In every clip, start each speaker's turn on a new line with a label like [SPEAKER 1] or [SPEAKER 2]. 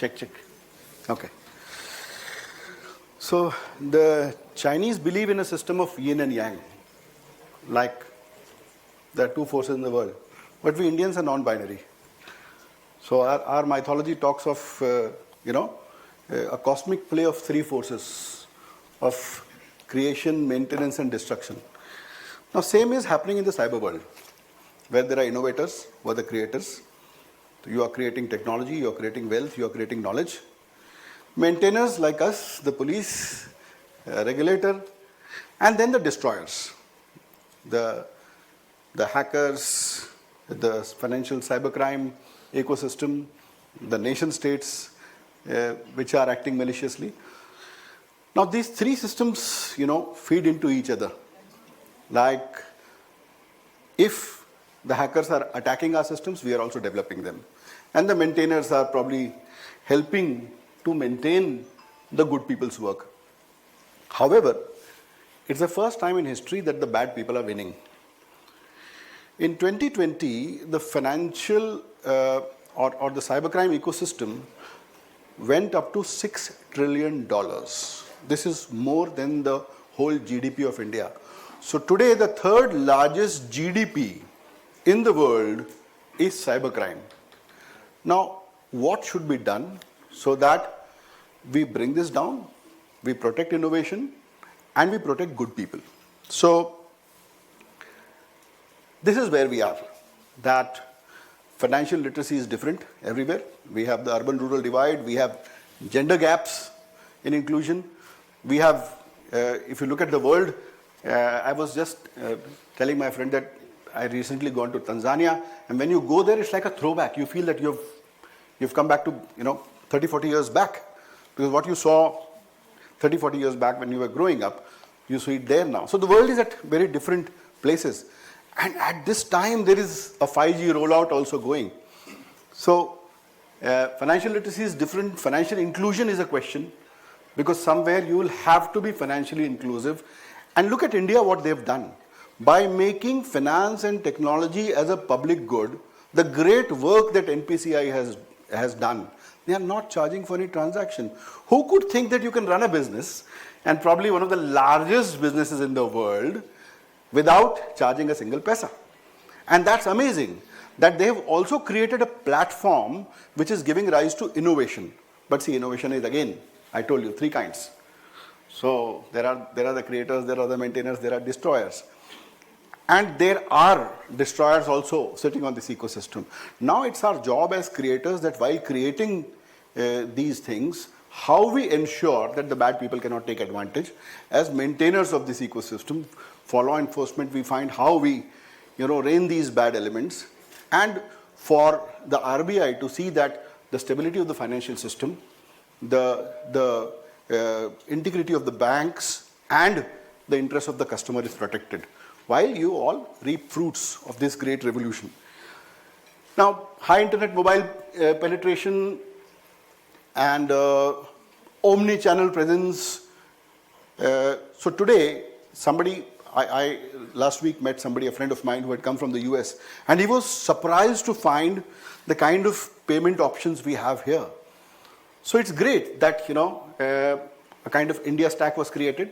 [SPEAKER 1] Check. Okay. So the Chinese believe in a system of yin and yang, like there are two forces in the world. But we Indians are non-binary. So our mythology talks of, a cosmic play of three forces of creation, maintenance, and destruction. Now, same is happening in the cyber world, where there are innovators, who are the creators. You are creating technology, you are creating wealth, you are creating knowledge. Maintainers like us, the police, regulator, and then the destroyers, the hackers, the financial cybercrime ecosystem, the nation states, which are acting maliciously. Now, these three systems, feed into each other. Like, if the hackers are attacking our systems, we are also developing them. And the maintainers are probably helping to maintain the good people's work. However, it's the first time in history that the bad people are winning. In 2020, the financial or the cybercrime ecosystem went up to $6 trillion. This is more than the whole GDP of India. So today, the third largest GDP in the world is cybercrime. Now, what should be done so that we bring this down, we protect innovation, and we protect good people? So, this is where we are, that financial literacy is different everywhere. We have the urban-rural divide, we have gender gaps in inclusion. We have, if you look at the world, I was just telling my friend that I recently gone to Tanzania, and when you go there, it's like a throwback. You feel that you've come back to 30, 40 years back, because what you saw 30, 40 years back when you were growing up, you see it there now. So the world is at very different places, and at this time there is a 5G rollout also going. So financial literacy is different. Financial inclusion is a question, because somewhere you will have to be financially inclusive. And look at India, what they've done. By making finance and technology as a public good, the great work that NPCI has done, they are not charging for any transaction. Who could think that you can run a business, and probably one of the largest businesses in the world, without charging a single paisa? And that's amazing, that they have also created a platform which is giving rise to innovation. But see, innovation is, again, I told you, three kinds. So there are the creators, there are the maintainers, there are destroyers. And there are destroyers also sitting on this ecosystem. Now it's our job as creators that while creating these things, how we ensure that the bad people cannot take advantage. As maintainers of this ecosystem, for law enforcement, we find how we rein these bad elements. And for the RBI to see that the stability of the financial system, the integrity of the banks, and the interest of the customer is protected, while you all reap fruits of this great revolution. Now, high internet mobile penetration and omni-channel presence. So today, I last week met somebody, a friend of mine who had come from the US, and he was surprised to find the kind of payment options we have here. So it's great that, a kind of India stack was created,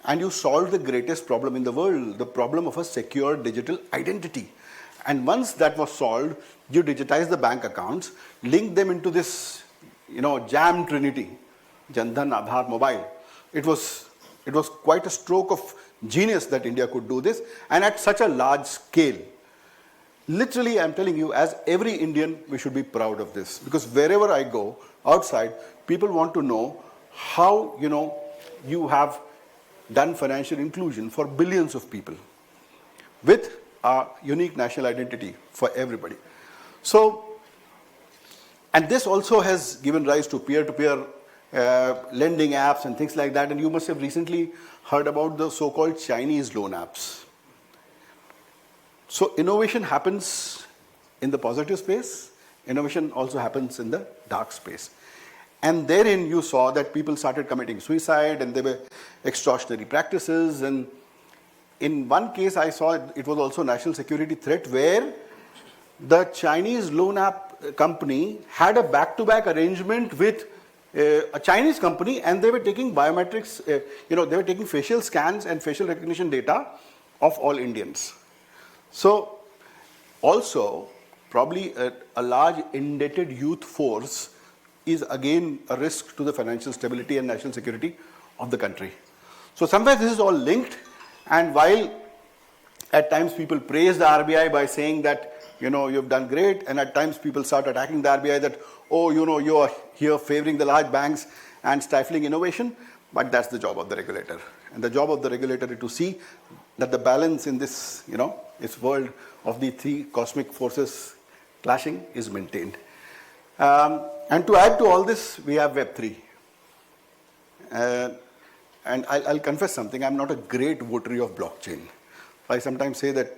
[SPEAKER 1] and you solved the greatest problem in the world, the problem of a secure digital identity. And once that was solved, you digitize the bank accounts, link them into this, jam trinity, Jan Dhan, Aadhaar, mobile. It was quite a stroke of genius that India could do this, and at such a large scale. Literally, I'm telling you, as every Indian, we should be proud of this, because wherever I go outside, people want to know how, you have done financial inclusion for billions of people with a unique national identity for everybody. So, and this also has given rise to peer-to-peer lending apps and things like that. And you must have recently heard about the so-called Chinese loan apps. So innovation happens in the positive space. Innovation also happens in the dark space. And therein you saw that people started committing suicide, and there were extortionary practices. And in one case I saw it was also a national security threat, where the Chinese loan app company had a back-to-back arrangement with a Chinese company, and they were taking biometrics, they were taking facial scans and facial recognition data of all Indians. So also, probably a large indebted youth force is again a risk to the financial stability and national security of the country. So somewhere this is all linked, and while at times people praise the RBI by saying that, you've done great, and at times people start attacking the RBI that, you are here favoring the large banks and stifling innovation, but that's the job of the regulator. And the job of the regulator is to see that the balance in this, this world of the three cosmic forces clashing is maintained. And to add to all this, we have Web3. And I'll confess something, I'm not a great votary of blockchain. I sometimes say that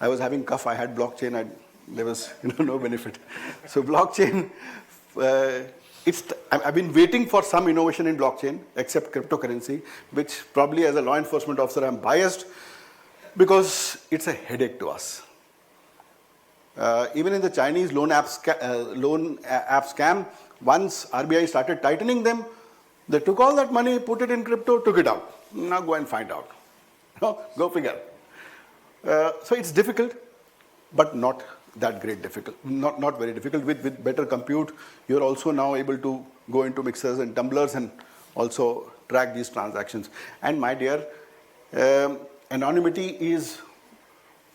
[SPEAKER 1] I was having cough, I had blockchain, there was no benefit. So blockchain, I've been waiting for some innovation in blockchain, except cryptocurrency, which probably as a law enforcement officer I'm biased, because it's a headache to us. Even in the Chinese loan app scam, once RBI started tightening them, they took all that money, put it in crypto, took it out. Now go and find out. Go figure. So it's difficult, but not that great difficult. Not very difficult. With better compute, you're also now able to go into mixers and tumblers and also track these transactions. And my dear, anonymity is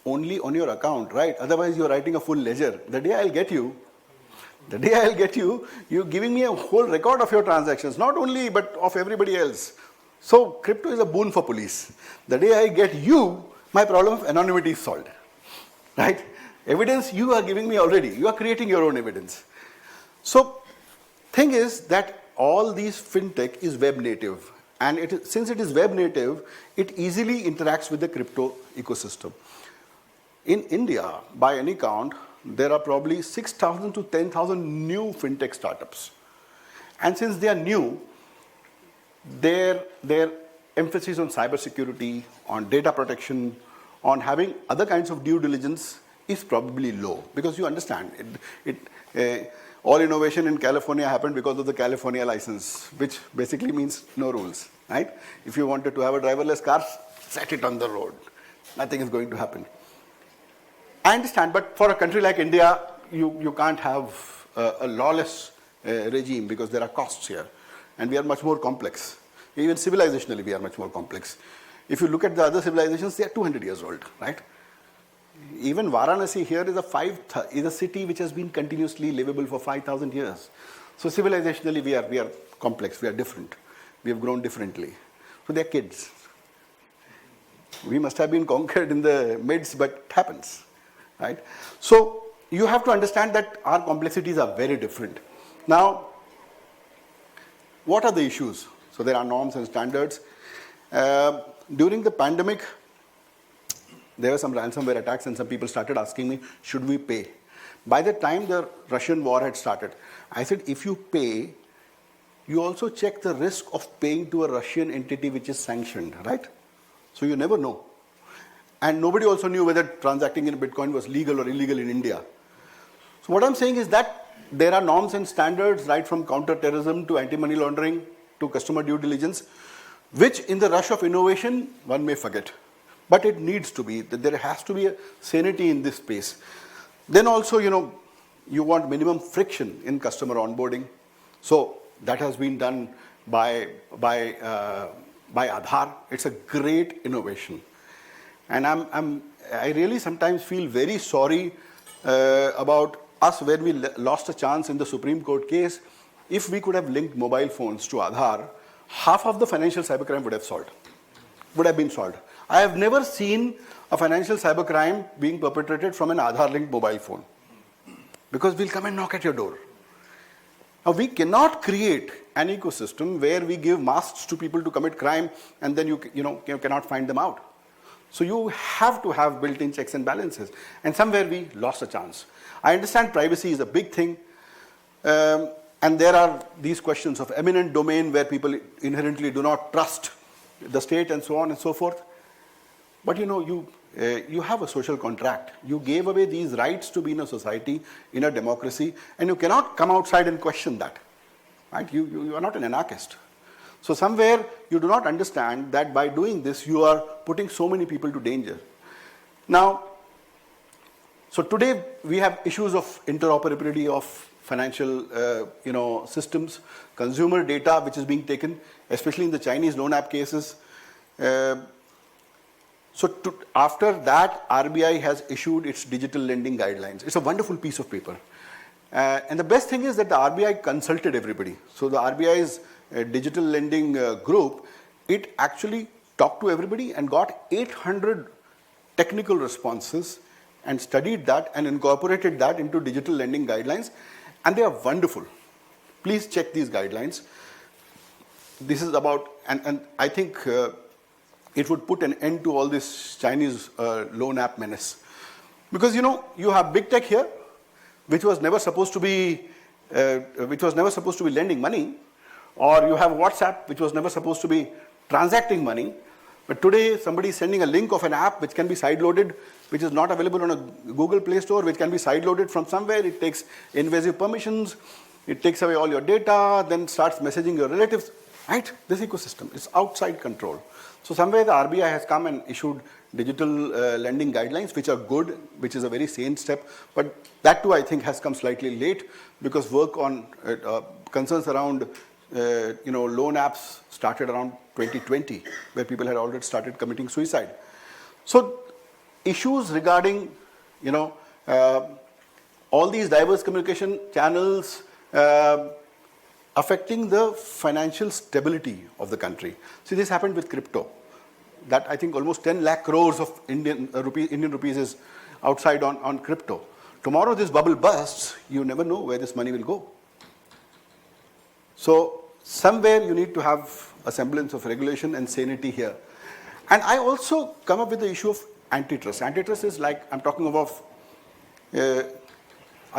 [SPEAKER 1] only on your account, right? Otherwise, you're writing a full ledger. The day I'll get you, you're giving me a whole record of your transactions, not only, but of everybody else. So crypto is a boon for police. The day I get you, my problem of anonymity is solved, right? Evidence you are giving me already. You are creating your own evidence. So thing is that all these fintech is web native. And since it is web native, it easily interacts with the crypto ecosystem. In India, by any count, there are probably 6,000 to 10,000 new fintech startups. And since they are new, their emphasis on cybersecurity, on data protection, on having other kinds of due diligence is probably low. Because you understand, all innovation in California happened because of the California license, which basically means no rules, right? If you wanted to have a driverless car, set it on the road. Nothing is going to happen. I understand, but for a country like India, you can't have a lawless regime because there are costs here. And we are much more complex. Even civilizationally, we are much more complex. If you look at the other civilizations, they are 200 years old, right? Even Varanasi here is a city which has been continuously livable for 5,000 years. So civilizationally, we are complex, we are different. We have grown differently. So they are kids. We must have been conquered in the midst, but it happens, right? So you have to understand that our complexities are very different. Now, what are the issues? So there are norms and standards. During the pandemic, there were some ransomware attacks and some people started asking me, should we pay? By the time the Russian war had started, I said, if you pay, you also check the risk of paying to a Russian entity which is sanctioned, right? So you never know. And nobody also knew whether transacting in Bitcoin was legal or illegal in India. So what I'm saying is that there are norms and standards, right from counter-terrorism to anti-money laundering to customer due diligence, which in the rush of innovation, one may forget. But it needs to be, that there has to be a sanity in this space. Then also, you want minimum friction in customer onboarding. So that has been done by Aadhaar. It's a great innovation. And I really sometimes feel very sorry about us when we lost a chance in the Supreme Court case. If we could have linked mobile phones to Aadhaar, half of the financial cybercrime would have been solved. I have never seen a financial cybercrime being perpetrated from an Aadhaar-linked mobile phone. Because we'll come and knock at your door. Now, we cannot create an ecosystem where we give masks to people to commit crime and then you cannot find them out. So you have to have built-in checks and balances. And somewhere we lost a chance. I understand privacy is a big thing. And there are these questions of eminent domain where people inherently do not trust the state and so on and so forth. But you have a social contract. You gave away these rights to be in a society, in a democracy, and you cannot come outside and question that. Right? You are not an anarchist. So somewhere you do not understand that by doing this, you are putting so many people to danger. Now, so today we have issues of interoperability of financial systems, consumer data which is being taken, especially in the Chinese loan app cases. After that, RBI has issued its digital lending guidelines. It's a wonderful piece of paper. And the best thing is that the RBI consulted everybody. So the RBI's digital lending group, it actually talked to everybody and got 800 technical responses and studied that and incorporated that into digital lending guidelines. And they are wonderful. Please check these guidelines. This is about, and I think it would put an end to all this Chinese loan app menace. Because you have big tech here, which was never supposed to be lending money, or you have WhatsApp, which was never supposed to be transacting money. But today, somebody is sending a link of an app which can be sideloaded, which is not available on a Google Play Store, which can be sideloaded from somewhere. It takes invasive permissions. It takes away all your data, then starts messaging your relatives. Right? This ecosystem is outside control. So somewhere the RBI has come and issued digital lending guidelines, which are good, which is a very sane step. But that too, I think, has come slightly late because work on concerns around loan apps started around 2020, where people had already started committing suicide. So issues regarding, all these diverse communication channels affecting the financial stability of the country. See, this happened with crypto. That I think almost 10 lakh crores of Indian rupees is outside on crypto. Tomorrow this bubble bursts, you never know where this money will go. So somewhere you need to have a semblance of regulation and sanity here. And I also come up with the issue of antitrust. Antitrust is like, I'm talking about a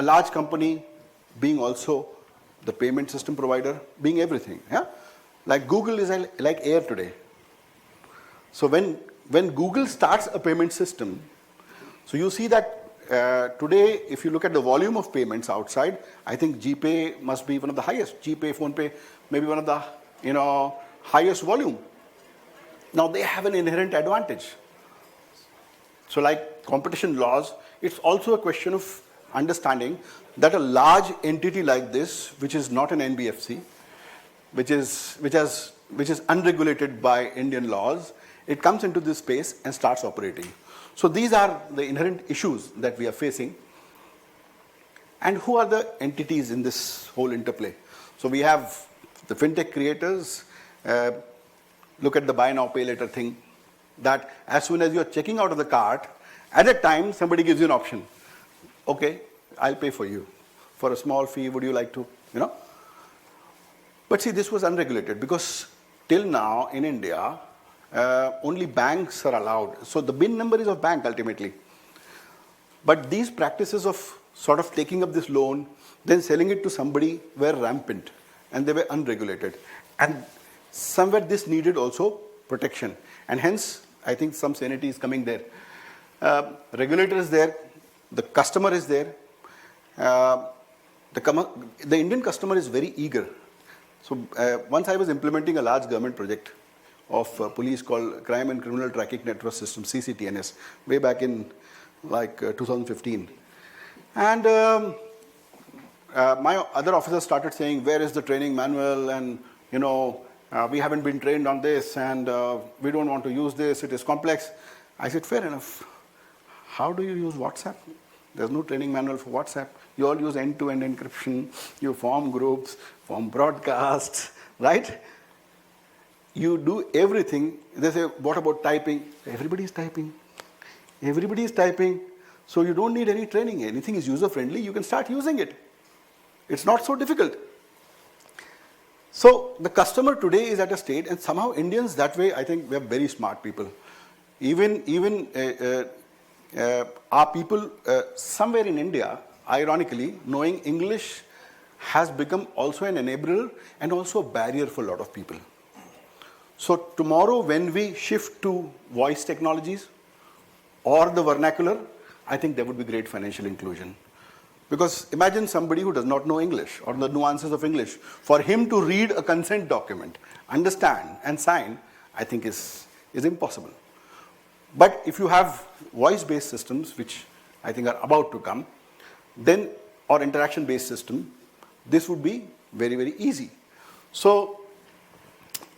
[SPEAKER 1] large company being also the payment system provider, being everything. Yeah? Like Google is like air today. So when Google starts a payment system, so you see that today, if you look at the volume of payments outside, I think GPay must be one of the highest. GPay, PhonePe, maybe one of the highest volume. Now they have an inherent advantage. So like competition laws, it's also a question of understanding that a large entity like this, which is not an NBFC, which is unregulated by Indian laws, it comes into this space and starts operating. So these are the inherent issues that we are facing. And who are the entities in this whole interplay? So we have the fintech creators. Look at the buy now, pay later thing. That as soon as you're checking out of the cart, at a time somebody gives you an option. Okay, I'll pay for you. For a small fee, would you like to, But see, this was unregulated because till now in India, only banks are allowed. So the BIN number is of bank ultimately. But these practices of sort of taking up this loan, then selling it to somebody were rampant and they were unregulated. And somewhere this needed also protection. And hence, I think some sanity is coming there. Regulator is there, the customer is there. The Indian customer is very eager. So once I was implementing a large government project of police called Crime and Criminal Tracking Network System, CCTNS, way back in like 2015. And my other officers started saying, where is the training manual? And, we haven't been trained on this and we don't want to use this, it is complex. I said, fair enough. How do you use WhatsApp? There's no training manual for WhatsApp. You all use end-to-end encryption, you form groups, form broadcasts, right? You do everything. They say, what about typing? Everybody is typing. Everybody is typing. So you don't need any training. Anything is user-friendly, you can start using it. It's not so difficult. So the customer today is at a state, and somehow Indians that way, I think we are very smart people. Even our people somewhere in India, ironically, knowing English has become also an enabler and also a barrier for a lot of people. So tomorrow when we shift to voice technologies, or the vernacular, I think there would be great financial inclusion. Because imagine somebody who does not know English or the nuances of English. For him to read a consent document, understand and sign, I think is impossible. But if you have voice-based systems, which I think are about to come, then, or interaction-based system, this would be very, very easy. So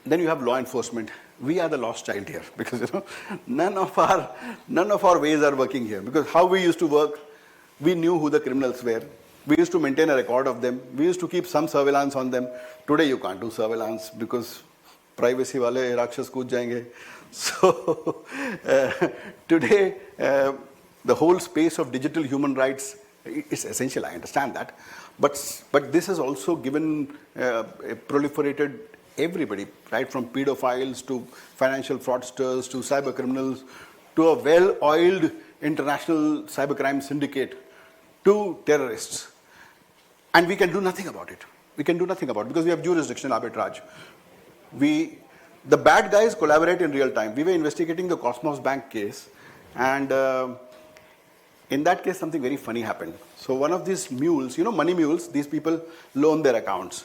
[SPEAKER 1] then you have law enforcement. We are the lost child here because none of our ways are working here. Because how we used to work, we knew who the criminals were. We used to maintain a record of them. We used to keep some surveillance on them. Today you can't do surveillance because privacy wale rakshas kood jayenge. So today the whole space of digital human rights is essential. I understand that, but this has also given proliferated everybody, right, from pedophiles to financial fraudsters to cyber criminals to a well-oiled international cybercrime syndicate to terrorists. And we can do nothing about it. We can do nothing about it because we have jurisdictional arbitrage. The bad guys collaborate in real time. We were investigating the Cosmos Bank case, and in that case, something very funny happened. So one of these mules, money mules, these people loan their accounts.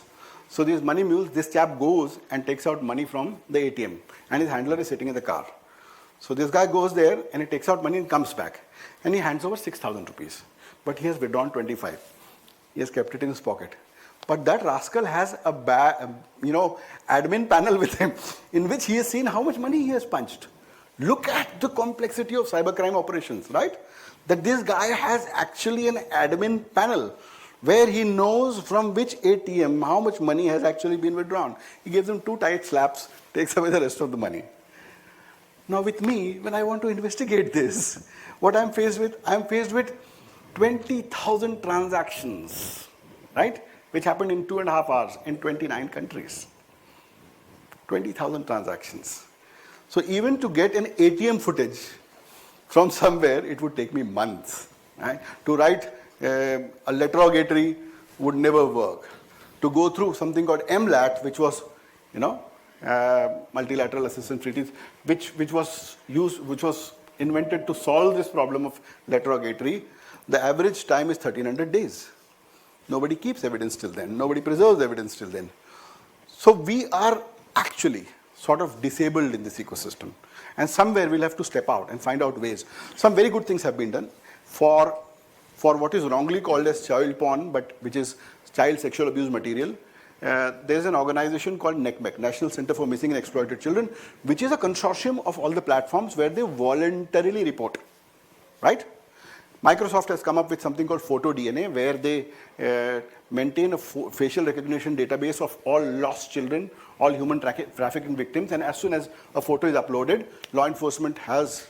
[SPEAKER 1] So these money mules, this chap goes and takes out money from the ATM, and his handler is sitting in the car. So this guy goes there and he takes out money and comes back, and he hands over 6,000 rupees. But he has withdrawn 25. He has kept it in his pocket. But that rascal has a admin panel with him in which he has seen how much money he has punched. Look at the complexity of cybercrime operations, right? That this guy has actually an admin panel where he knows from which ATM how much money has actually been withdrawn. He gives him 2 tight slaps, takes away the rest of the money. Now with me, when I want to investigate this, what I'm faced with 20,000 transactions, right? Which happened in 2.5 hours in 29 countries. 20,000 transactions. So even to get an ATM footage from somewhere, it would take me months. Right? To write a letter would never work. To go through something called MLAT, which was, multilateral assistance treaties, which was invented to solve this problem of letter, the average time is 1,300 days. Nobody keeps evidence till then. Nobody preserves evidence till then. So we are actually sort of disabled in this ecosystem. And somewhere we'll have to step out and find out ways. Some very good things have been done for what is wrongly called as child porn, but which is child sexual abuse material. There's an organization called NECMEC, National Center for Missing and Exploited Children, which is a consortium of all the platforms where they voluntarily report, right? Microsoft has come up with something called Photo DNA, where they maintain a facial recognition database of all lost children, all human trafficking victims, and as soon as a photo is uploaded, law enforcement has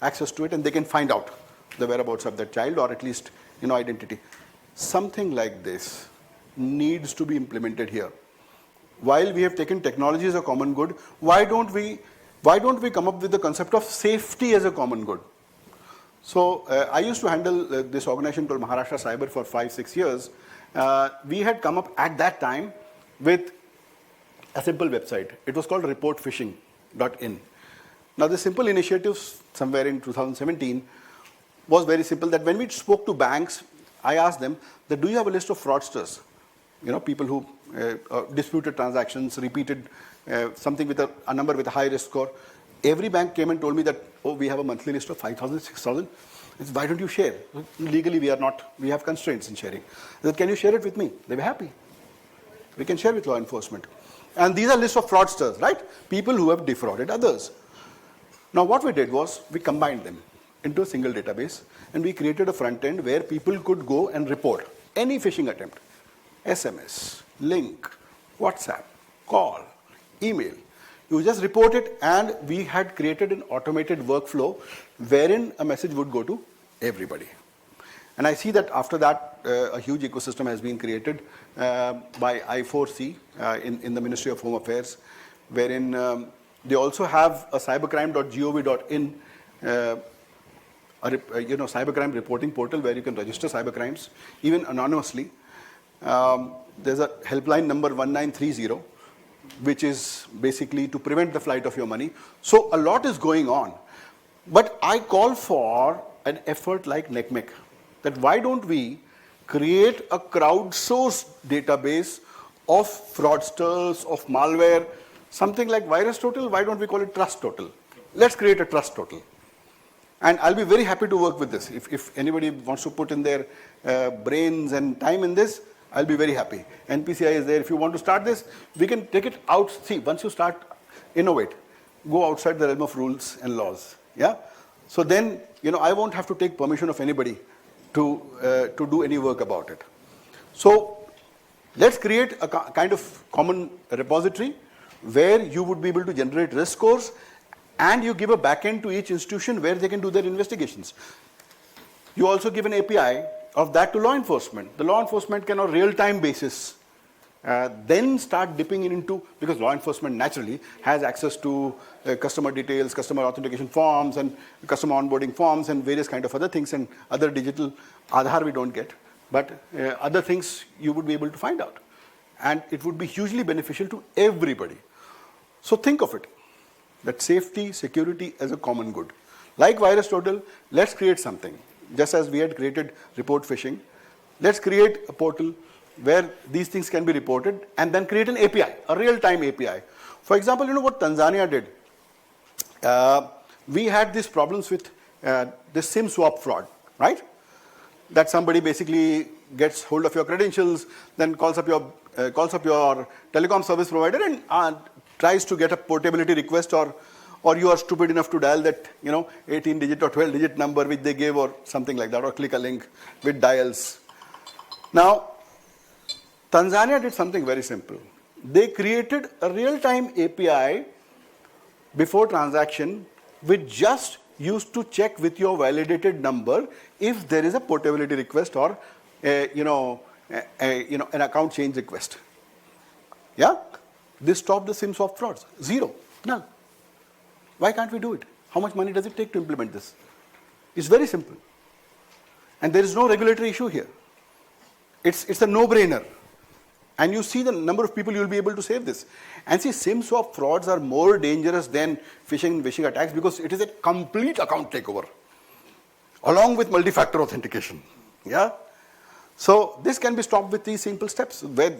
[SPEAKER 1] access to it and they can find out the whereabouts of that child, or at least identity. Something like this needs to be implemented here. While we have taken technology as a common good, why don't we come up with the concept of safety as a common good? So I used to handle this organization called Maharashtra Cyber for 5-6 years. We had come up at that time with a simple website. It was called reportphishing.in. Now the simple initiative somewhere in 2017 was very simple, that when we spoke to banks, I asked them that, do you have a list of fraudsters? People who disputed transactions, repeated something with a number with a high risk score. Every bank came and told me that, oh, we have a monthly list of 5,000, 6,000. Why don't you share? Legally, we have constraints in sharing. I said, can you share it with me? They were happy. We can share with law enforcement. And these are lists of fraudsters, right? People who have defrauded others. Now, what we did was, we combined them into a single database, and we created a front end where people could go and report any phishing attempt. SMS, link, WhatsApp, call, email. You just report it, and we had created an automated workflow wherein a message would go to everybody. And I see that after that, a huge ecosystem has been created by I4C in the Ministry of Home Affairs, wherein they also have a cybercrime.gov.in, cybercrime reporting portal where you can register cybercrimes, even anonymously. There's a helpline number 1930, which is basically to prevent the flight of your money. So a lot is going on. But I call for an effort like NECMEC, that why don't we create a crowdsourced database of fraudsters, of malware, something like VirusTotal. Why don't we call it TrustTotal? Let's create a TrustTotal. And I'll be very happy to work with this. If anybody wants to put in their brains and time in this, I'll be very happy. NPCI is there. If you want to start this, we can take it out. See, once you start, innovate, go outside the realm of rules and laws. Yeah. So then, I won't have to take permission of anybody to do any work about it. So let's create a kind of common repository where you would be able to generate risk scores, and you give a backend to each institution where they can do their investigations. You also give an API of that to law enforcement. The law enforcement can on a real-time basis then start dipping into, because law enforcement naturally has access to customer details, customer authentication forms, and customer onboarding forms, and various kind of other things, and other digital Aadhaar we don't get, but other things you would be able to find out. And it would be hugely beneficial to everybody. So think of it, that safety, security as a common good. Like VirusTotal, let's create something. Just as we had created report phishing, let's create a portal where these things can be reported, and then create an API, a real-time API. For example, what Tanzania did? We had these problems with this SIM swap fraud, right? That somebody basically gets hold of your credentials, then calls up your telecom service provider and tries to get a portability request, or you are stupid enough to dial that 18-digit or 12-digit number which they gave, or something like that, or click a link with dials. Now, Tanzania did something very simple. They created a real-time API before transaction, which just used to check with your validated number if there is a portability request or an account change request. Yeah? This stopped the SIM swap frauds. Zero. None. Why can't we do it? How much money does it take to implement this? It's very simple. And there is no regulatory issue here. It's a no-brainer. And you see the number of people you will be able to save this. And see, SIM swap frauds are more dangerous than phishing and phishing attacks, because it is a complete account takeover, along with multi-factor authentication. Yeah? So this can be stopped with these simple steps, where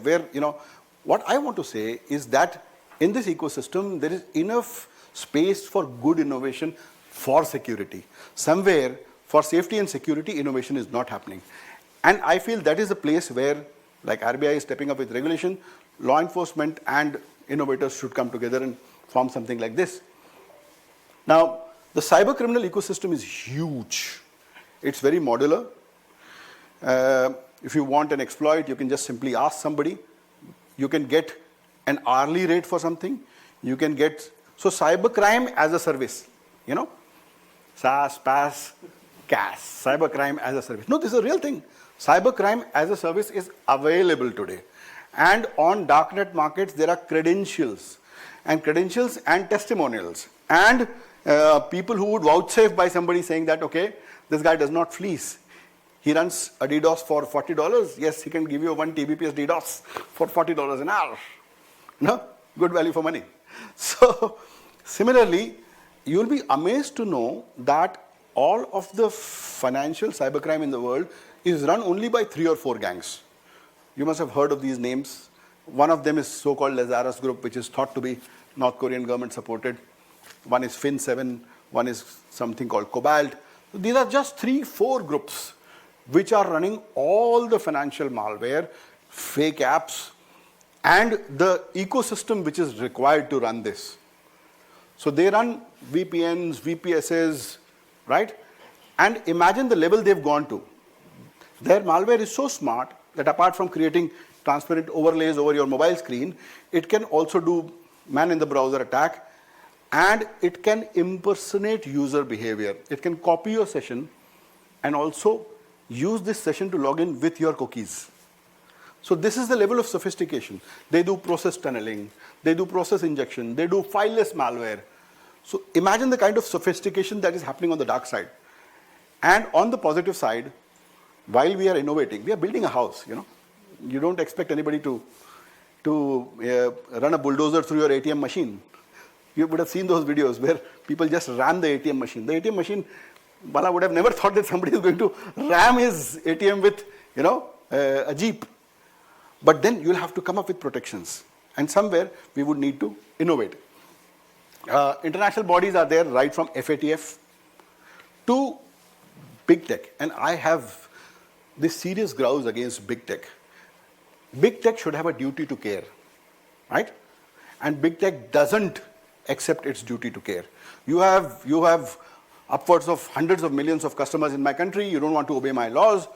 [SPEAKER 1] what I want to say is that in this ecosystem, there is enough space for good innovation for security. Somewhere, for safety and security, innovation is not happening. And I feel that is a place where, like RBI is stepping up with regulation, law enforcement and innovators should come together and form something like this. Now, the cyber criminal ecosystem is huge. It's very modular. If you want an exploit, you can just simply ask somebody. You can get an hourly rate for something. You can get, so cybercrime as a service, SaaS, PaaS, CAS, cybercrime as a service. No, this is a real thing. Cybercrime as a service is available today. And on darknet markets, there are credentials and testimonials. And people who would vouchsafe by somebody saying that, okay, this guy does not fleece. He runs a DDoS for $40. Yes, he can give you a 1 Tbps DDoS for $40 an hour. Good value for money. So similarly, you'll be amazed to know that all of the financial cybercrime in the world is run only by 3 or 4 gangs. You must have heard of these names. One of them is so-called Lazarus Group, which is thought to be North Korean government supported. One is Fin7, one is something called Cobalt. These are just 3-4 groups which are running all the financial malware, fake apps, and the ecosystem which is required to run this. So they run VPNs, VPSs, right? And imagine the level they've gone to. Their malware is so smart that apart from creating transparent overlays over your mobile screen, it can also do man-in-the-browser attack, and it can impersonate user behavior. It can copy your session and also use this session to log in with your cookies. So this is the level of sophistication. They do process tunneling, they do process injection, they do fileless malware. So imagine the kind of sophistication that is happening on the dark side. And on the positive side, while we are innovating, we are building a house, You don't expect anybody to run a bulldozer through your ATM machine. You would have seen those videos where people just ram the ATM machine. The ATM machine, Bala would have never thought that somebody is going to ram his ATM with, a Jeep. But then you'll have to come up with protections. And somewhere we would need to innovate. International bodies are there, right from FATF to big tech. And I have this serious grouse against big tech. Big tech should have a duty to care, right? And big tech doesn't accept its duty to care. You have upwards of hundreds of millions of customers in my country. You don't want to obey my laws,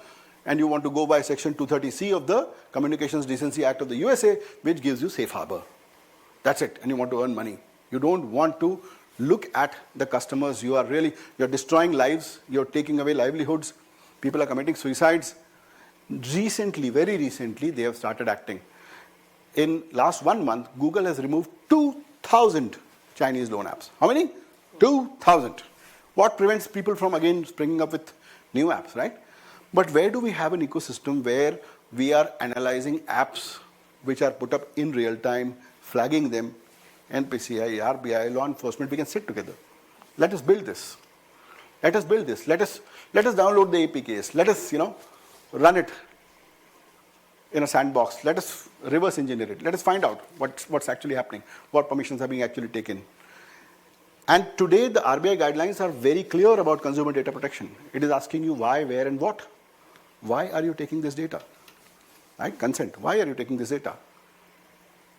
[SPEAKER 1] and you want to go by Section 230C of the Communications Decency Act of the USA, which gives you safe harbor. That's it, and you want to earn money. You don't want to look at the customers. You're destroying lives. You're taking away livelihoods. People are committing suicides. Very recently, they have started acting. In last 1 month, Google has removed 2,000 Chinese loan apps. How many? 2,000. What prevents people from again springing up with new apps, right? But where do we have an ecosystem where we are analyzing apps which are put up in real time, flagging them, NPCI, RBI, law enforcement, we can sit together. Let us build this. Let us build this. Let us download the APKs. Let us, run it in a sandbox. Let us reverse engineer it. Let us find out what's actually happening, what permissions are being actually taken. And today the RBI guidelines are very clear about consumer data protection. It is asking you why, where, and what. Why are you taking this data? Right? Consent. Why are you taking this data?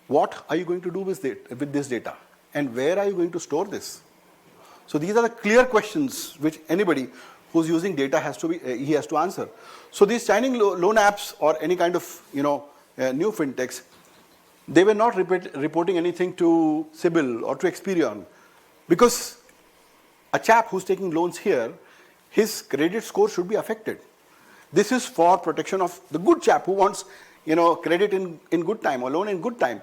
[SPEAKER 1] What are you going to do with this data? And where are you going to store this? So these are the clear questions which anybody who's using data has to answer. So these Chinese loan apps or any kind of new fintechs, they were not reporting anything to CIBIL or to Experian, because a chap who's taking loans here, his credit score should be affected. This is for protection of the good chap who wants credit in good time or loan in good time.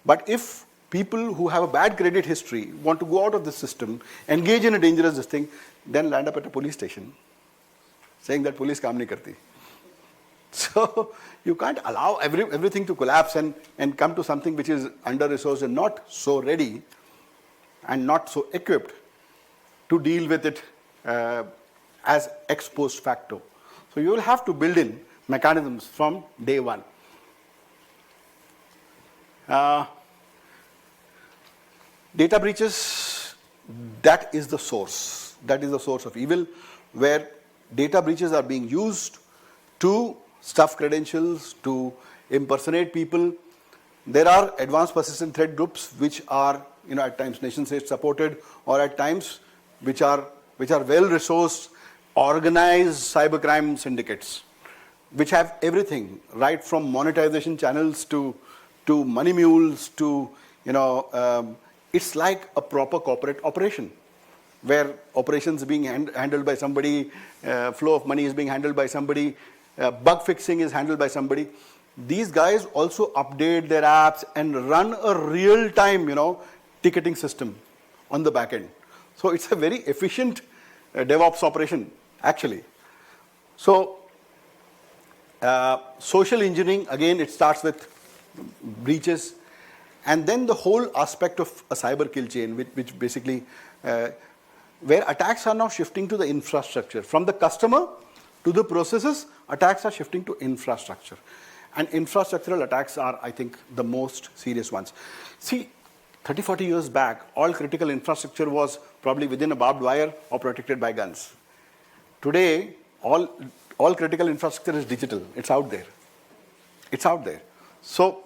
[SPEAKER 1] But if people who have a bad credit history want to go out of the system, engage in a dangerous thing, then land up at a police station saying that police kaam nahi karti. So you can't allow everything to collapse and come to something which is under-resourced and not so ready and not so equipped to deal with it as ex post facto. So you will have to build in mechanisms from day one. Data breaches, that is the source. That is the source of evil, where data breaches are being used to stuff credentials, to impersonate people. There are advanced persistent threat groups which are, at times nation state supported, or at times which are well resourced, organized cybercrime syndicates, which have everything, right from monetization channels to money mules to, it's like a proper corporate operation, where operations are being handled by somebody, flow of money is being handled by somebody, bug fixing is handled by somebody. These guys also update their apps and run a real-time, ticketing system on the back end. So it's a very efficient DevOps operation, actually. So social engineering, again, it starts with breaches, and then the whole aspect of a cyber kill chain, which basically, where attacks are now shifting to the infrastructure. From the customer to the processes, attacks are shifting to infrastructure. And infrastructural attacks are, I think, the most serious ones. See, 30, 40 years back, all critical infrastructure was probably within a barbed wire or protected by guns. Today, all critical infrastructure is digital. It's out there. It's out there. So,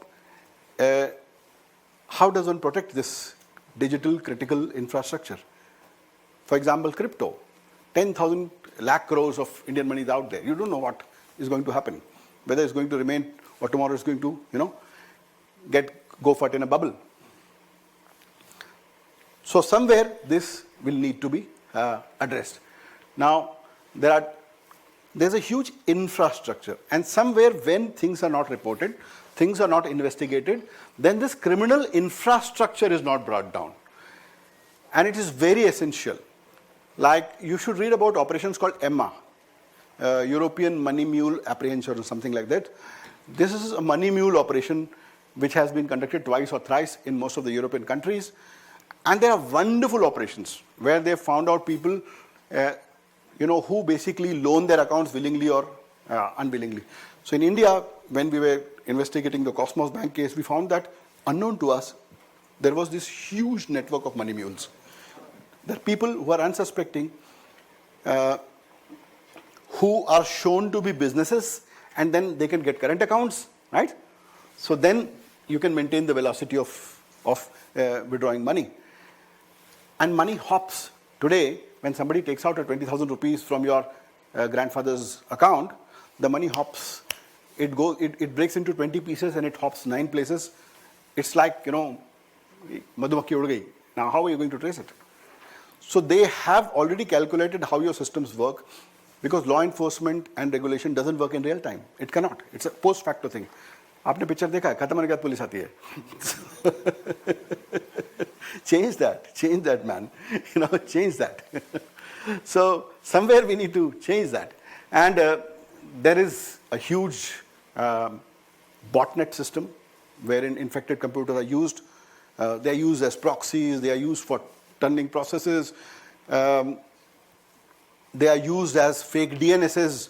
[SPEAKER 1] how does one protect this digital critical infrastructure? For example, crypto. 10,000 lakh crores of Indian money is out there. You don't know what is going to happen. Whether it's going to remain or tomorrow is going to, go for it in a bubble. So somewhere this will need to be addressed. Now, there's a huge infrastructure, and somewhere when things are not reported, things are not investigated, then this criminal infrastructure is not brought down. And it is very essential. Like, you should read about operations called EMMA, European Money Mule Apprehension or something like that. This is a money mule operation which has been conducted twice or thrice in most of the European countries. And there are wonderful operations where they found out people, who basically loan their accounts willingly or unwillingly. So in India, when we were investigating the Cosmos Bank case, we found that unknown to us, there was this huge network of money mules. There are people who are unsuspecting, who are shown to be businesses, and then they can get current accounts, right? So then you can maintain the velocity of withdrawing money. And money hops. Today, when somebody takes out a 20,000 rupees from your grandfather's account, the money hops. It breaks into 20 pieces and it hops 9 places. It's like, madhumakki ud gayi. Now, how are you going to trace it? So they have already calculated how your systems work, because law enforcement and regulation doesn't work in real time. It cannot. It's a post-facto thing. आपने picture देखा है, खत्म होने के बाद police आती है. Change that, man. Change that. So somewhere we need to change that. And there is a huge botnet system wherein infected computers are used. They are used as proxies. They are used for tunneling processes. They are used as fake DNSs.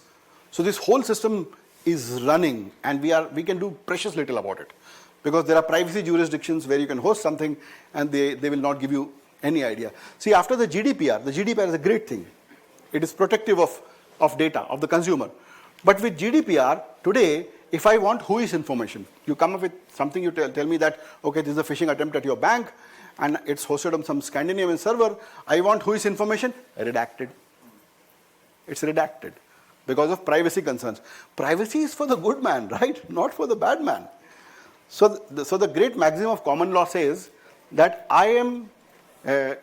[SPEAKER 1] So this whole system is running, and we can do precious little about it, because there are privacy jurisdictions where you can host something and they will not give you any idea. See, after the GDPR is a great thing. It is protective of data, of the consumer. But with GDPR, today, if I want who is information, you come up with something, you tell me that, okay, this is a phishing attempt at your bank, and it's hosted on some Scandinavian server. I want who is information, redacted. It's redacted because of privacy concerns. Privacy is for the good man, right? Not for the bad man. So the great maxim of common law says that I am the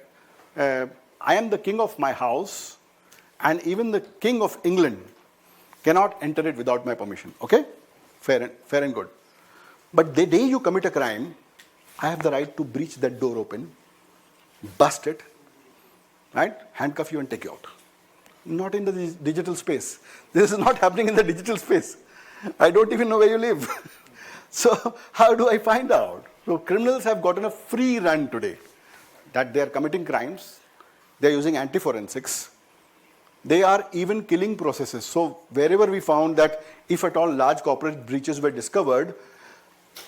[SPEAKER 1] king of my house, and even the king of England cannot enter it without my permission. Okay? Fair and good. But the day you commit a crime, I have the right to breach that door open, bust it, right? Handcuff you and take you out. Not in the digital space. This is not happening in the digital space. I don't even know where you live. So how do I find out? So criminals have gotten a free run today, that they are committing crimes. They are using anti-forensics. They are even killing processes. So wherever we found that if at all large corporate breaches were discovered,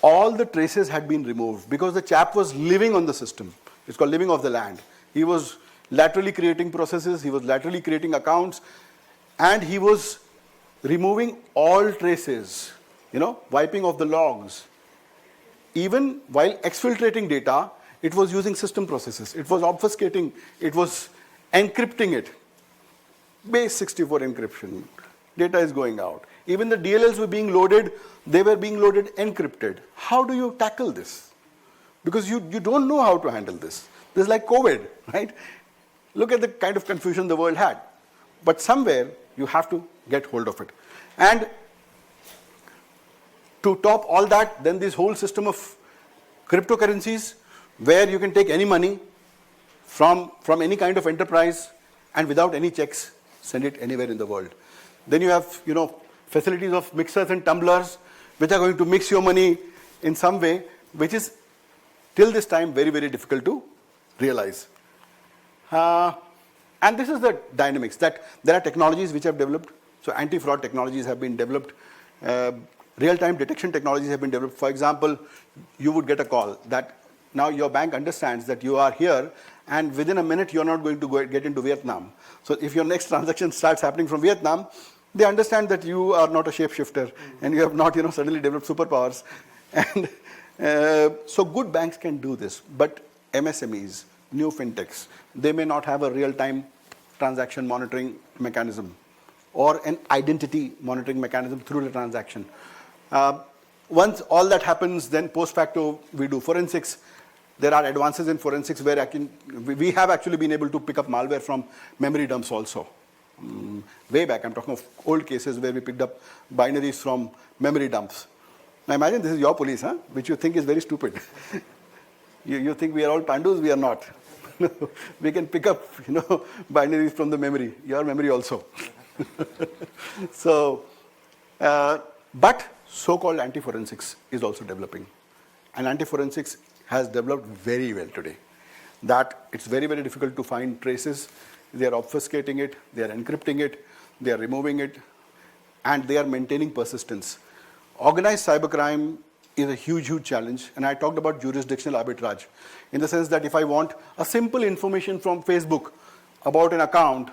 [SPEAKER 1] all the traces had been removed because the chap was living on the system. It's called living off the land. He was laterally creating processes, he was laterally creating accounts, and he was removing all traces, wiping off the logs. Even while exfiltrating data, it was using system processes. It was obfuscating, it was encrypting it. Base 64 encryption. Data is going out. Even the DLLs were being loaded, they were being loaded encrypted. How do you tackle this? Because you don't know how to handle this. This is like COVID, right? Look at the kind of confusion the world had. But somewhere, you have to get hold of it. And to top all that, then this whole system of cryptocurrencies, where you can take any money from any kind of enterprise and without any checks, send it anywhere in the world. Then you have, facilities of mixers and tumblers, which are going to mix your money in some way, which is till this time very, very difficult to realize. And this is the dynamics, that there are technologies which have developed. So anti-fraud technologies have been developed. Real-time detection technologies have been developed. For example, you would get a call that now your bank understands that you are here, and within a minute you're not going to get into Vietnam. So if your next transaction starts happening from Vietnam, they understand that you are not a shapeshifter and you have not suddenly developed superpowers. And so good banks can do this, but MSMEs, new fintechs, they may not have a real-time transaction monitoring mechanism or an identity monitoring mechanism through the transaction. Once all that happens, then post-facto we do forensics. There are advances in forensics where we have actually been able to pick up malware from memory dumps also. Way back, I'm talking of old cases where we picked up binaries from memory dumps. Now imagine this is your police, which you think is very stupid. You think we are all Pandus, we are not. We can pick up, binaries from the memory, your memory also. So, but so-called anti-forensics is also developing. And anti-forensics has developed very well today. that it's very, very difficult to find traces. They are obfuscating it, they are encrypting it, they are removing it, and they are maintaining persistence. Organized cybercrime is a huge, huge challenge. And I talked about jurisdictional arbitrage, in the sense that if I want a simple information from Facebook about an account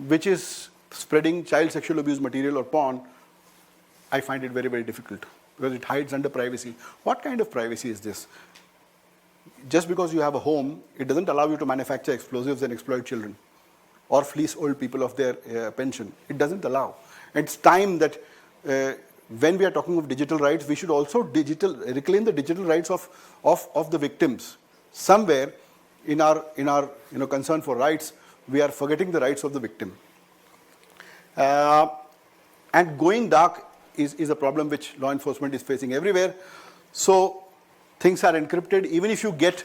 [SPEAKER 1] which is spreading child sexual abuse material or porn, I find it very, very difficult because it hides under privacy. What kind of privacy is this? Just because you have a home, it doesn't allow you to manufacture explosives and exploit children or fleece old people of their pension. It doesn't allow. And it's time that when we are talking of digital rights, we should also reclaim the digital rights of the victims. Somewhere in our concern for rights, we are forgetting the rights of the victim. And going dark is a problem which law enforcement is facing everywhere. So things are encrypted. Even if you get,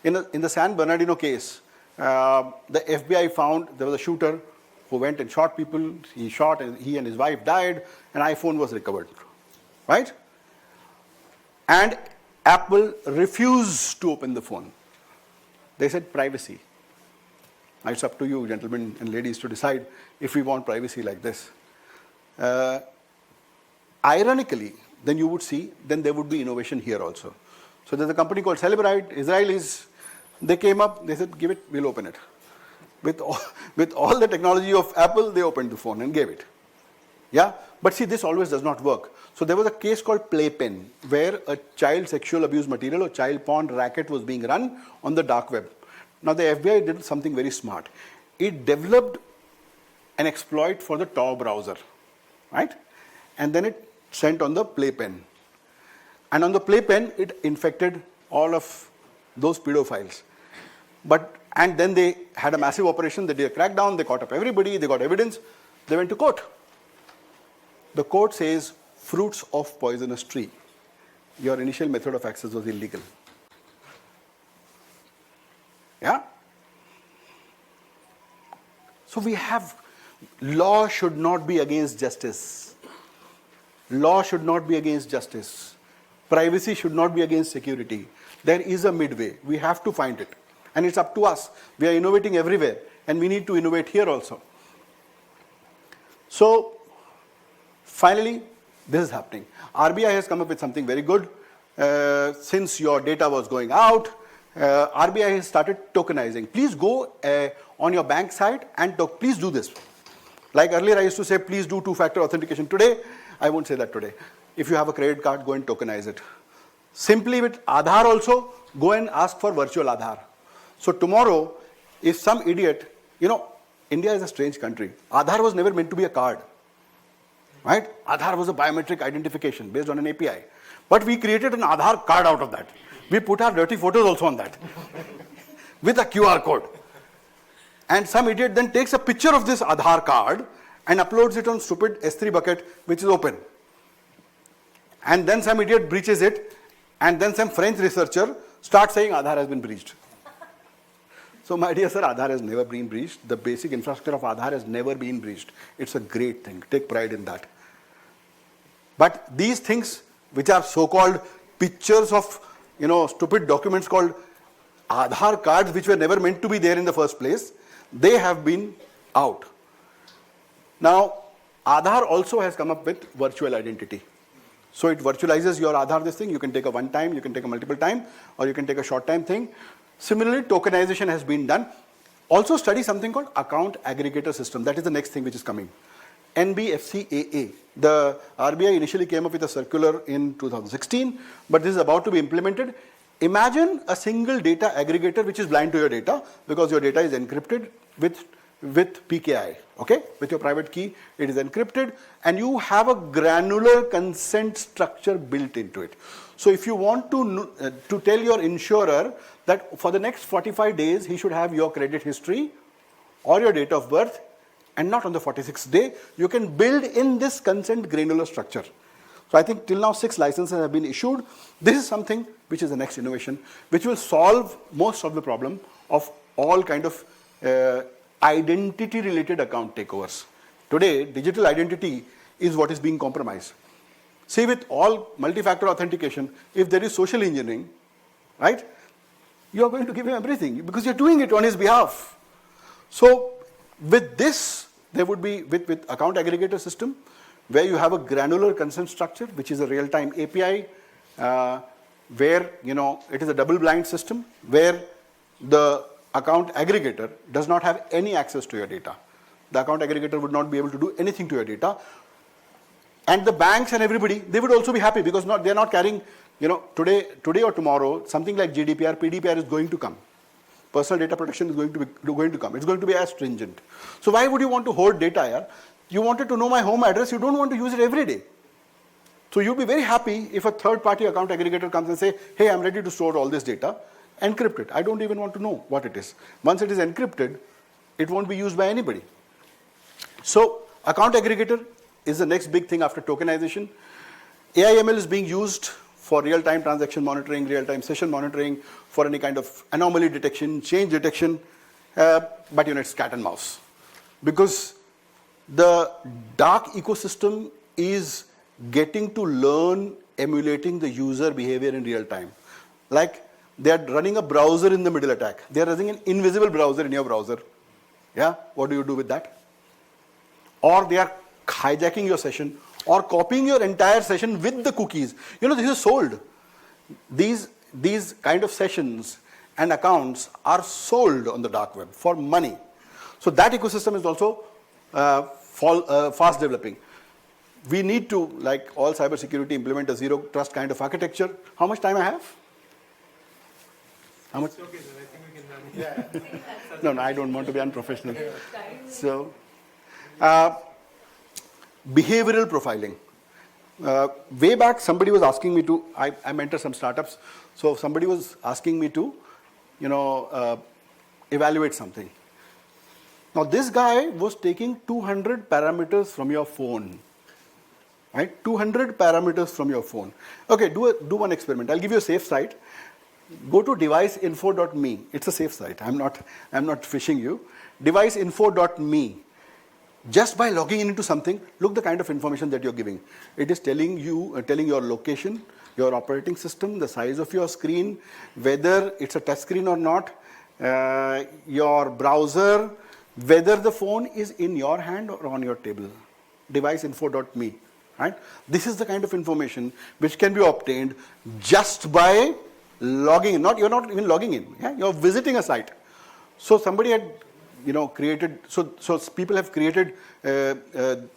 [SPEAKER 1] in the San Bernardino case, the FBI found there was a shooter who went and shot people. He shot, and he and his wife died. An iPhone was recovered, right? And Apple refused to open the phone. They said privacy. Now it's up to you, gentlemen and ladies, to decide if we want privacy like this. Ironically, then you would see, then there would be innovation here also. So there's a company called Celebrite, Israelis. They came up, they said, give it, we'll open it. With all the technology of Apple, they opened the phone and gave it. Yeah? But see, this always does not work. So there was a case called Playpen, where a child sexual abuse material or child porn racket was being run on the dark web. Now the FBI did something very smart. It developed an exploit for the Tor browser, right? And then it sent on the Playpen. And on the Playpen, it infected all of those pedophiles. And then they had a massive operation. They did a crackdown. They caught up everybody. They got evidence. They went to court. The court says, fruits of poisonous tree. Your initial method of access was illegal. Yeah? So we have, law should not be against justice. Law should not be against justice. Privacy should not be against security. There is a midway. We have to find it. And it's up to us. We are innovating everywhere. And we need to innovate here also. So, finally, this is happening. RBI has come up with something very good. Since your data was going out, RBI has started tokenizing. Please go on your bank site and please do this. Like earlier I used to say, please do two-factor authentication. Today, I won't say that today. If you have a credit card, go and tokenize it. Simply with Aadhaar also, go and ask for virtual Aadhaar. So tomorrow, if some idiot, India is a strange country. Aadhaar was never meant to be a card, right? Aadhaar was a biometric identification based on an API. But we created an Aadhaar card out of that. We put our dirty photos also on that with a QR code. And some idiot then takes a picture of this Aadhaar card and uploads it on stupid S3 bucket, which is open. And then some idiot breaches it, and then some French researcher starts saying Aadhaar has been breached. So my dear sir, Aadhaar has never been breached. The basic infrastructure of Aadhaar has never been breached. It's a great thing. Take pride in that. But these things, which are so-called pictures of, stupid documents called Aadhaar cards, which were never meant to be there in the first place, they have been out. Now, Aadhaar also has come up with virtual identity. So it virtualizes your Aadhaar this thing. You can take a one time, you can take a multiple time, or you can take a short time thing. Similarly, tokenization has been done. Also study something called account aggregator system. That is the next thing which is coming. NBFCAA. The RBI initially came up with a circular in 2016, but this is about to be implemented. Imagine a single data aggregator which is blind to your data because your data is encrypted with PKI, okay? With your private key, it is encrypted, and you have a granular consent structure built into it. So if you want to tell your insurer that for the next 45 days, he should have your credit history or your date of birth, and not on the 46th day, you can build in this consent granular structure. So I think till now 6 licenses have been issued. This is something which is the next innovation, which will solve most of the problem of all kind of identity-related account takeovers. Today, digital identity is what is being compromised. See, with all multi-factor authentication, if there is social engineering, right, you are going to give him everything because you're doing it on his behalf. So with this, there would be, with account aggregator system, where you have a granular consent structure, which is a real-time API, where, it is a double-blind system, where the account aggregator does not have any access to your data. The account aggregator would not be able to do anything to your data. And the banks and everybody, they would also be happy because they're not carrying, today or tomorrow, something like GDPR, PDPR is going to come. Personal data protection is going to come. It's going to be as stringent. So why would you want to hoard data here? You wanted to know my home address, you don't want to use it every day. So you'll be very happy if a third-party account aggregator comes and say, hey, I'm ready to store all this data, encrypt it. I don't even want to know what it is. Once it is encrypted, it won't be used by anybody. So account aggregator is the next big thing after tokenization. AI/ML is being used for real-time transaction monitoring, real-time session monitoring, for any kind of anomaly detection, change detection, but it's cat and mouse. Because the dark ecosystem is getting to learn emulating the user behavior in real time. Like they are running a browser in the middle attack. They are running an invisible browser in your browser. Yeah, what do you do with that? Or they are hijacking your session or copying your entire session with the cookies. This is sold. These kind of sessions and accounts are sold on the dark web for money. So that ecosystem is also fast developing. We need to, like all cybersecurity, implement a zero trust kind of architecture. How much time I have? How much?
[SPEAKER 2] It's okay, sir. I think we can run.
[SPEAKER 1] Yeah. No, I don't want to be unprofessional. So, behavioral profiling. Way back, somebody was asking me to, I mentor some startups, so somebody was asking me to, evaluate something. Now, this guy was taking 200 parameters from your phone, right? 200 parameters from your phone. Okay, do one experiment. I'll give you a safe site. Go to deviceinfo.me. It's a safe site. I'm not phishing you. Deviceinfo.me. Just by logging into something, look the kind of information that you're giving. It is telling your location, your operating system, the size of your screen, whether it's a touch screen or not, your browser, whether the phone is in your hand or on your table. Deviceinfo.me, right? This is the kind of information which can be obtained just by logging in. You're not even logging in. Yeah? You're visiting a site. So somebody had created, so people have created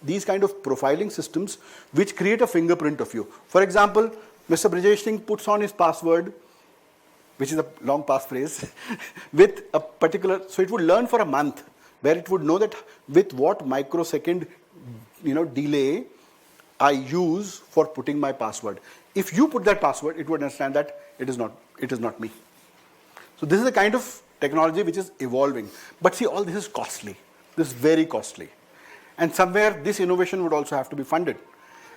[SPEAKER 1] these kind of profiling systems which create a fingerprint of you. For example, Mr. Brijesh Singh puts on his password, which is a long passphrase, with a particular, so it would learn for a month, where it would know that with what microsecond delay I use for putting my password. If you put that password, it would understand that it is not me. So this is the kind of technology which is evolving. But see, all this is costly. This is very costly. And somewhere this innovation would also have to be funded.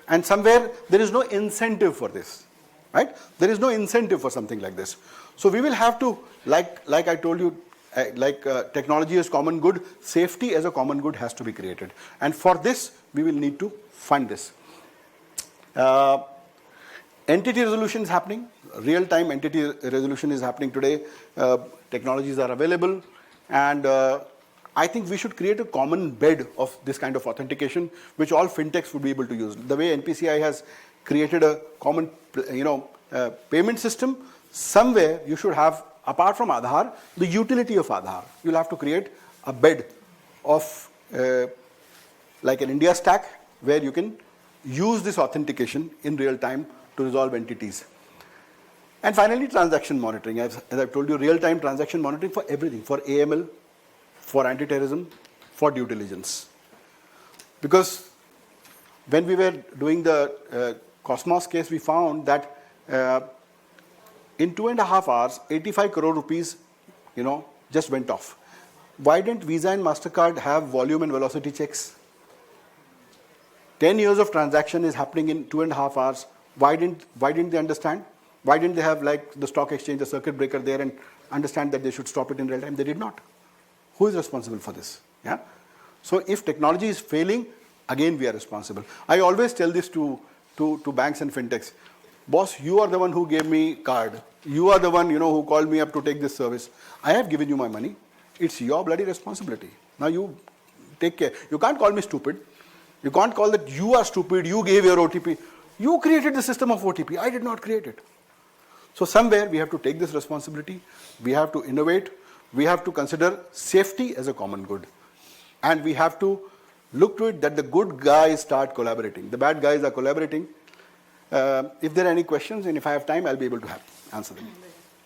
[SPEAKER 1] And somewhere there is no incentive for this, right? There is no incentive for something like this. So we will have to, like I told you, technology is common good, safety as a common good has to be created. And for this, we will need to fund this. Entity resolution is happening. Real-time entity resolution is happening today. Technologies are available. And I think we should create a common bed of this kind of authentication, which all fintechs would be able to use. The way NPCI has created a common, payment system, somewhere you should have, apart from Aadhaar, the utility of Aadhaar. You'll have to create a bed of, like an India stack, where you can use this authentication in real time to resolve entities. And finally, transaction monitoring. As I've told you, real-time transaction monitoring for everything, for AML, for anti-terrorism, for due diligence. Because when we were doing the Cosmos case, we found that in 2.5 hours, 85 crore rupees, just went off. Why didn't Visa and MasterCard have volume and velocity checks? 10 years of transaction is happening in 2.5 hours. Why didn't they understand? Why didn't they have, like the stock exchange, a circuit breaker there and understand that they should stop it in real time? They did not. Who is responsible for this? Yeah. So if technology is failing, again we are responsible. I always tell this to banks and fintechs. boss, you are the one who gave me card. You are the one, who called me up to take this service. I have given you my money. It's your bloody responsibility. Now you take care. You can't call me stupid. You can't call that you are stupid, you gave your OTP. You created the system of OTP. I did not create it. So somewhere we have to take this responsibility. We have to innovate. We have to consider safety as a common good. And we have to look to it that the good guys start collaborating. The bad guys are collaborating. If there are any questions, and if I have time, I'll be able to answer them.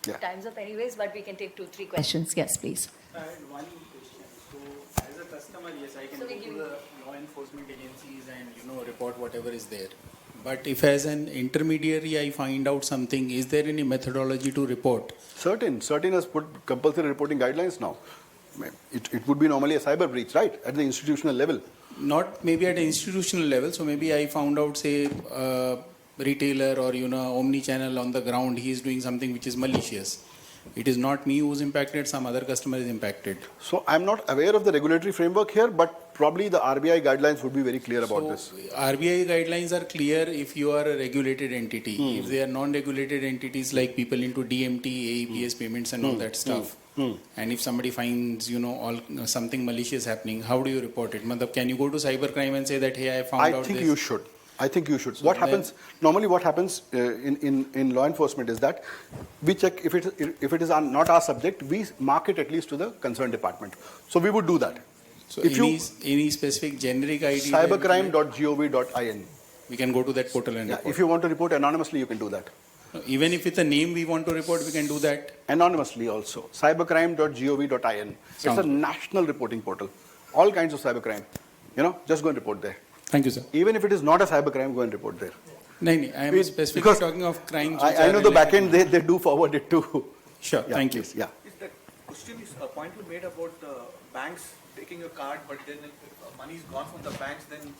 [SPEAKER 1] Yeah.
[SPEAKER 3] Time's up anyways, but we can take 2-3 questions. Yes, please.
[SPEAKER 2] I had one question. So, as a customer, yes, I can go to the law enforcement agencies and report whatever is there. But if as an intermediary I find out something, is there any methodology to report?
[SPEAKER 1] Certain has put compulsory reporting guidelines now. It would be normally a cyber breach, right, at the institutional level.
[SPEAKER 2] Not maybe at an institutional level. So maybe I found out, say, retailer or omni-channel on the ground, he is doing something which is malicious. It is not me who's impacted, some other customer is impacted.
[SPEAKER 1] So I'm not aware of the regulatory framework here, but probably the RBI guidelines would be very clear about this.
[SPEAKER 2] RBI guidelines are clear if you are a regulated entity. If they are non-regulated entities like people into DMT, AEPS payments and all that stuff, and if somebody finds something malicious happening, how do you report it? Can you go to cybercrime and say that, hey, I found out this?
[SPEAKER 1] I think you should. Normally what happens in law enforcement is that we check if it is not our subject, we mark it at least to the concerned department. So we would do that.
[SPEAKER 2] So any specific generic ID?
[SPEAKER 1] CYBERCRIME.gov.in.
[SPEAKER 2] We can go to that portal and report.
[SPEAKER 1] If you want to report anonymously, you can do that.
[SPEAKER 2] Even if it's a name we want to report, we can do that?
[SPEAKER 1] Anonymously also. CYBERCRIME.gov.in. It's a national reporting portal. All kinds of cybercrime. Just go and report there.
[SPEAKER 2] Thank you, sir.
[SPEAKER 1] Even if it is not a cybercrime, go and report there.
[SPEAKER 2] No, I am specifically talking of crimes.
[SPEAKER 1] I know the back end, they do forward it too.
[SPEAKER 2] Sure, thank you.
[SPEAKER 1] Yeah.
[SPEAKER 4] Is that question is a point you made about banks taking a card, but then if money is gone from the banks, then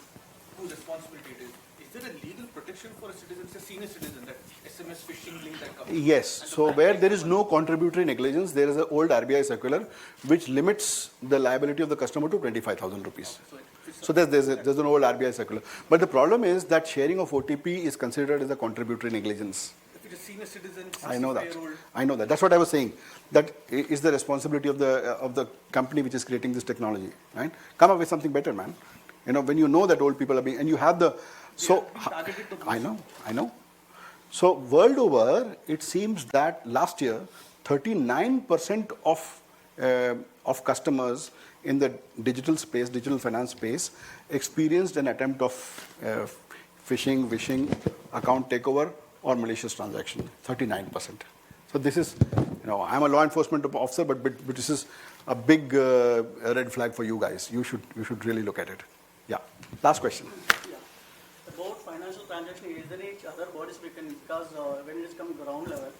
[SPEAKER 4] whose responsibility it is? Is there a legal protection for a citizen, say senior citizen, that SMS phishing link that comes?
[SPEAKER 1] Yes. So where there is no contributory negligence, there is an old RBI circular which limits the liability of the customer to 25,000 rupees. So there's an old RBI circular. But the problem is that sharing of OTP is considered as a contributory negligence.
[SPEAKER 4] If it's a senior citizen,
[SPEAKER 1] I know that. That's what I was saying. That is the responsibility of the company which is creating this technology. Right? Come up with something better, man. When you know that old people are being, and you have the, so I know. So world over, it seems that last year, 39% of customers in the digital finance space, experienced an attempt of phishing, wishing, account takeover, or malicious transaction. 39%. So this is, I'm a law enforcement officer, but this is a big red flag for you guys. You should really look at it. Yeah. Last question.
[SPEAKER 5] Yeah. About financial transaction, is there any other bodies we can, because when it comes ground level,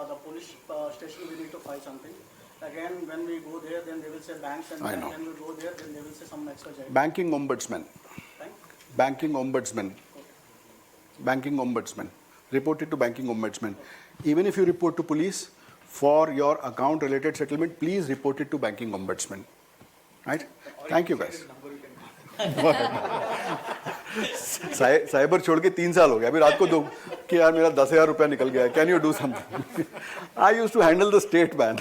[SPEAKER 5] the police station we need to file something. Again, when we go there, then they will say banks, and then when we go there, then they will say some XYZ.
[SPEAKER 1] Banking ombudsman.
[SPEAKER 5] Bank?
[SPEAKER 1] Banking ombudsman.
[SPEAKER 5] Okay.
[SPEAKER 1] Banking ombudsman. Report it to banking ombudsman. Even if you report to police for your account related settlement, please report it to banking ombudsman. Right? Thank you guys. Cyber छोड़ के 3 साल हो गया अभी रात को दो कि यार मेरा 10,000 रुपया निकल गया can you do something I used to handle the state man